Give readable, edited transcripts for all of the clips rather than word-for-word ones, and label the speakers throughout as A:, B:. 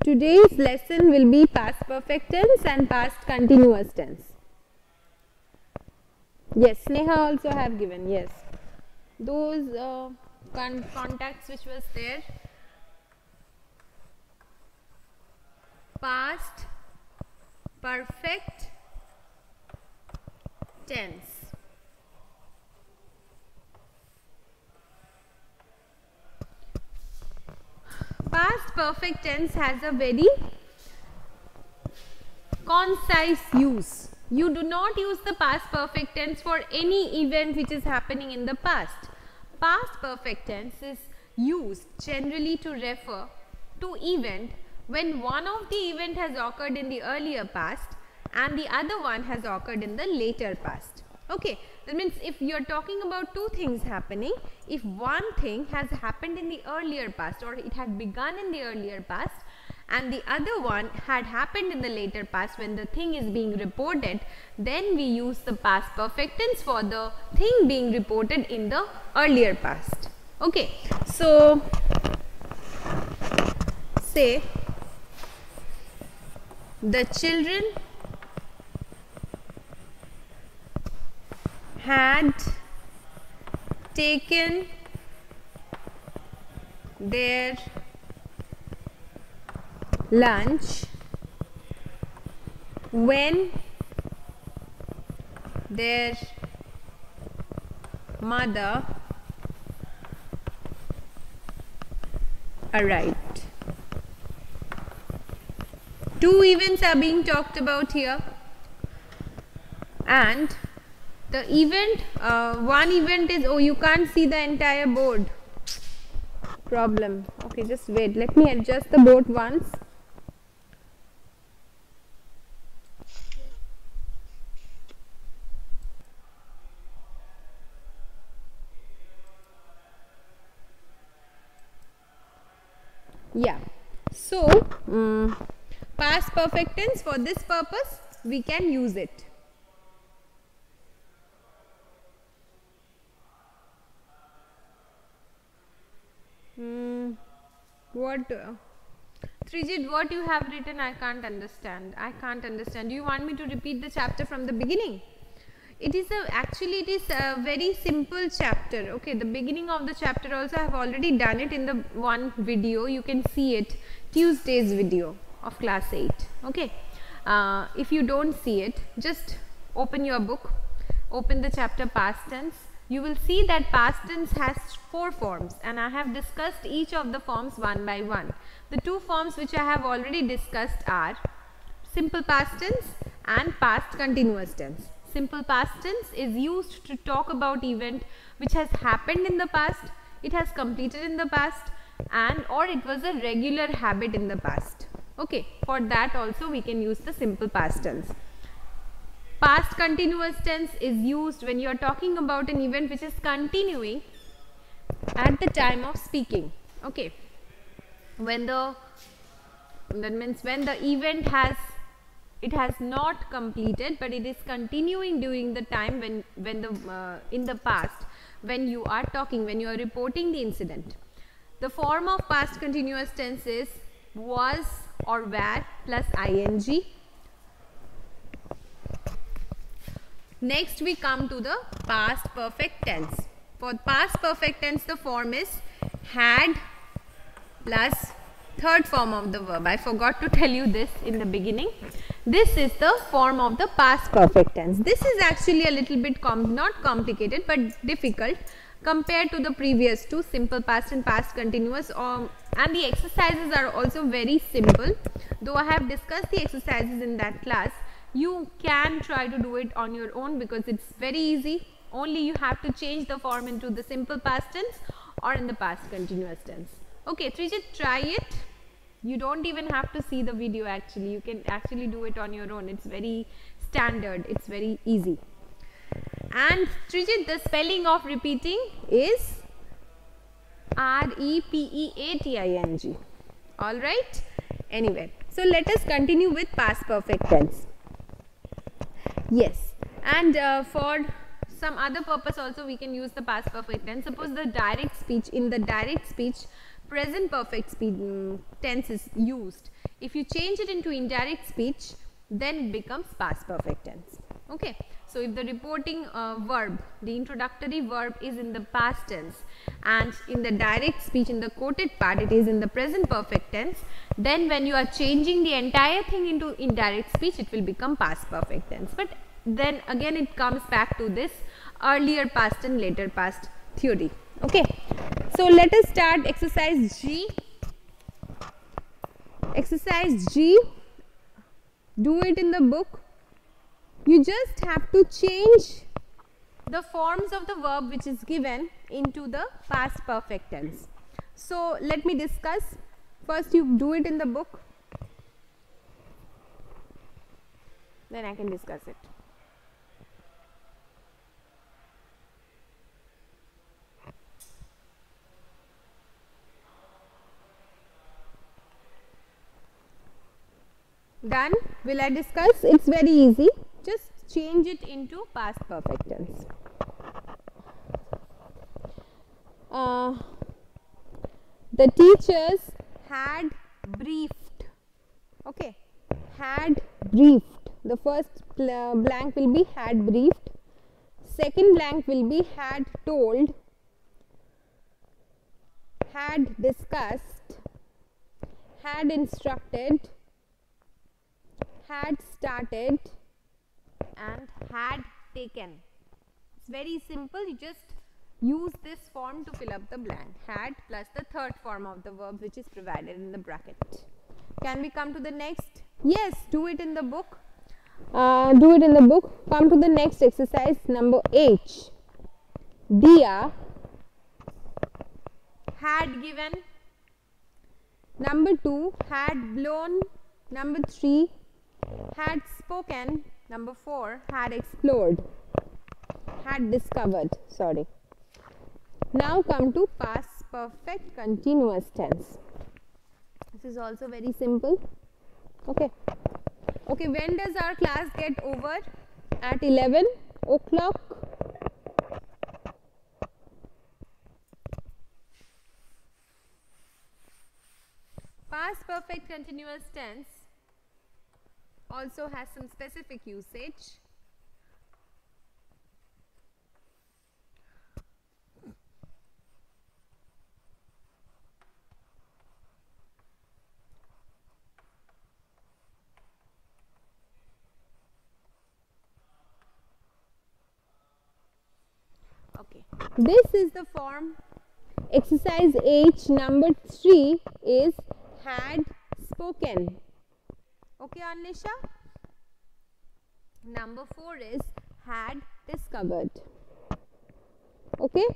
A: Today's lesson will be past perfect tense and past continuous tense. Yes, Sneha also have given, yes. Those contacts which was there, past perfect tense. Past perfect tense has a very concise use. You do not use the past perfect tense for any event which is happening in the past. Past perfect tense is used generally to refer to event when one of the event has occurred in the earlier past and the other one has occurred in the later past. Okay, that means if you are talking about two things happening, if one thing has happened in the earlier past or it had begun in the earlier past and the other one had happened in the later past when the thing is being reported, then we use the past perfect tense for the thing being reported in the earlier past. Okay, so say the children had taken their lunch when their mother arrived. Two events are being talked about here, and the event, one event is, oh, you can't see the entire board. Problem. Okay, just wait. Let me adjust the board once. Yeah. So, past perfect tense, for this purpose, we can use it. What Trijit, what you have written, I can't understand. Do you want me to repeat the chapter from the beginning? It is actually it is a very simple chapter. Okay, the beginning of the chapter also I have already done it in the one video. You can see it, Tuesday's video of class 8. Okay, if you don't see it, just open your book, open the chapter past tense. You will see that past tense has 4 forms, and I have discussed each of the forms one by one. The 2 forms which I have already discussed are simple past tense and past continuous tense. Simple past tense is used to talk about event which has happened in the past, it has completed in the past, and or it was a regular habit in the past. Okay, for that also we can use the simple past tense. Past continuous tense is used when you are talking about an event which is continuing at the time of speaking. Okay, that means when the event has not completed, but it is continuing during the time when the in the past when you are talking, when you are reporting the incident. The form of past continuous tense is was or were plus ing. Next we come to the past perfect tense. For past perfect tense, the form is had plus third form of the verb. I forgot to tell you this in the beginning. This is the form of the past perfect tense. This is actually a little bit not complicated but difficult compared to the previous two, simple past and past continuous, and the exercises are also very simple. Though I have discussed the exercises in that class, you can try to do it on your own because it's very easy. Only you have to change the form into the simple past tense or in the past continuous tense. Okay, Trijit, try it. You don't even have to see the video actually. You can actually do it on your own. It's very standard. It's very easy. And Trijit, the spelling of repeating is R-E-P-E-A-T-I-N-G. Alright? Anyway, so let us continue with past perfect tense. Yes, and for some other purpose also we can use the past perfect tense. Suppose the direct speech, in the direct speech present perfect tense is used. If you change it into indirect speech, then it becomes past perfect tense. Okay. So if the reporting verb, the introductory verb is in the past tense, and in the direct speech, in the quoted part, it is in the present perfect tense, then when you are changing the entire thing into indirect speech, it will become past perfect tense. But then again it comes back to this earlier past and later past theory. Okay. So let us start exercise G. Exercise G, do it in the book. You just have to change the forms of the verb which is given into the past perfect tense. So let me discuss. First you do it in the book, then I can discuss it. Done? Will I discuss? It's very easy. Just change it into past perfect tense. The teachers had briefed. Okay. Had briefed. The first blank will be had briefed. Second blank will be had told. Had discussed. Had instructed. Had started, and had taken. It's very simple. You just use this form to fill up the blank. Had plus the third form of the verb which is provided in the bracket. Can we come to the next? Yes, do it in the book. Do it in the book. Come to the next exercise, number H. Dia had given. Number 2, had blown. Number 3, had spoken. Number 4, had explored. Had discovered. Sorry. Now come to past perfect continuous tense. This is also very simple. Okay. Okay, when does our class get over? At 11 o'clock. Past perfect continuous tense also has some specific usage. Okay, this is the form. Exercise H, number 3 is had spoken. Okay, Anisha. Number 4 is had discovered. Okay.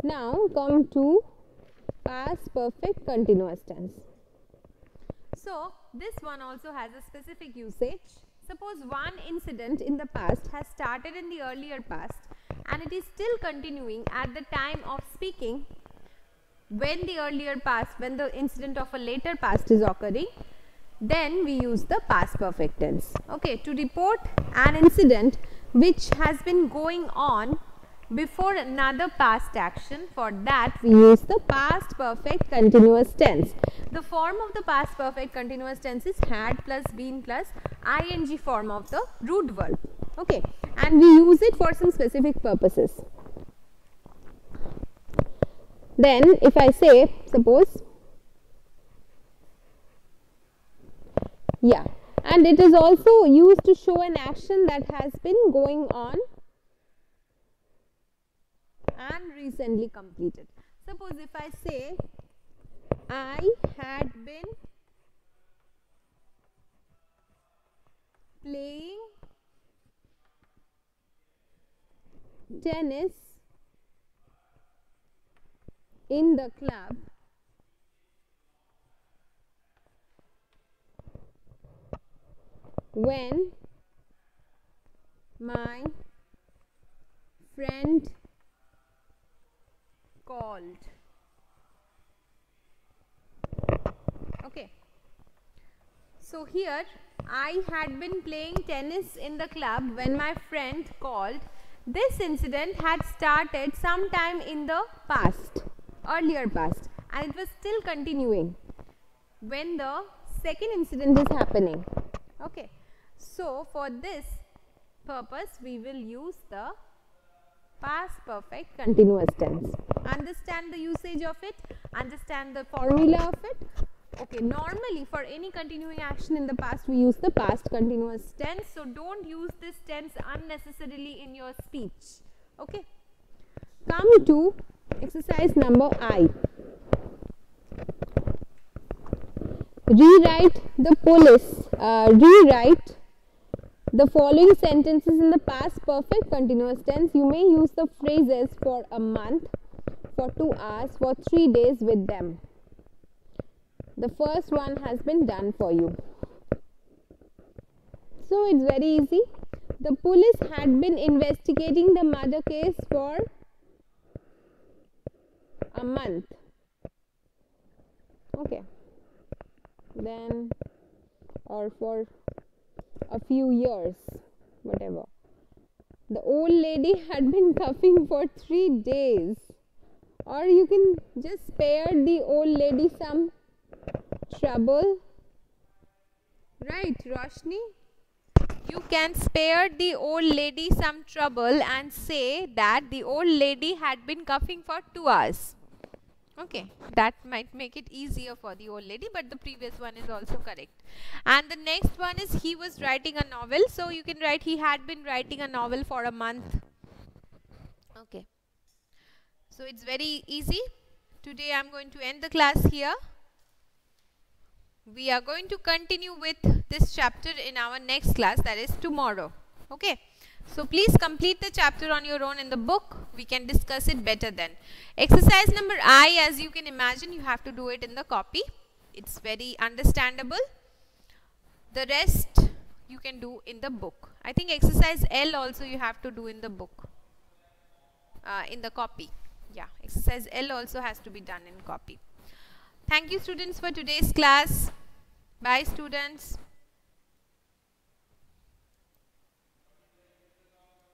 A: Now come to past perfect continuous tense. So this one also has a specific usage. Suppose one incident in the past has started in the earlier past and it is still continuing at the time of speaking. When the earlier past, when the incident of a later past is occurring, then we use the past perfect tense. Okay, to report an incident which has been going on before another past action, for that we use the past perfect continuous tense. The form of the past perfect continuous tense is had plus been plus ing form of the root verb. Okay, and we use it for some specific purposes. Then if I say, suppose, yeah, and it is also used to show an action that has been going on and recently completed. Suppose if I say, I had been playing tennis in the club when my friend called. Okay. So here I had been playing tennis in the club when my friend called. This incident had started sometime in the past, earlier past, and it was still continuing when the second incident is happening. Okay, so for this purpose we will use the past perfect continuous tense. Understand the usage of it, understand the formula of it. Okay, normally for any continuing action in the past we use the past continuous tense, so don't use this tense unnecessarily in your speech. Okay, come to exercise number I. Rewrite the following sentences in the past perfect continuous tense. You may use the phrases for a month, for 2 hours, for 3 days with them. The first one has been done for you. So it's very easy. The police had been investigating the murder case for a month. Okay. Then, or for a few years, whatever. The old lady had been coughing for 3 days. Or you can just spare the old lady some trouble. Right, Roshni? You can spare the old lady some trouble and say that the old lady had been coughing for 2 hours. Okay, that might make it easier for the old lady, but the previous one is also correct. And the next one is he was writing a novel, so you can write he had been writing a novel for a month. Okay, so it's very easy. Today I am going to end the class here. We are going to continue with this chapter in our next class, that is tomorrow. Okay. So please complete the chapter on your own in the book. We can discuss it better then. Exercise number I, as you can imagine, you have to do it in the copy. It's very understandable. The rest you can do in the book. I think exercise L also you have to do in the book, in the copy. Yeah, exercise L also has to be done in copy. Thank you students for today's class. Bye students.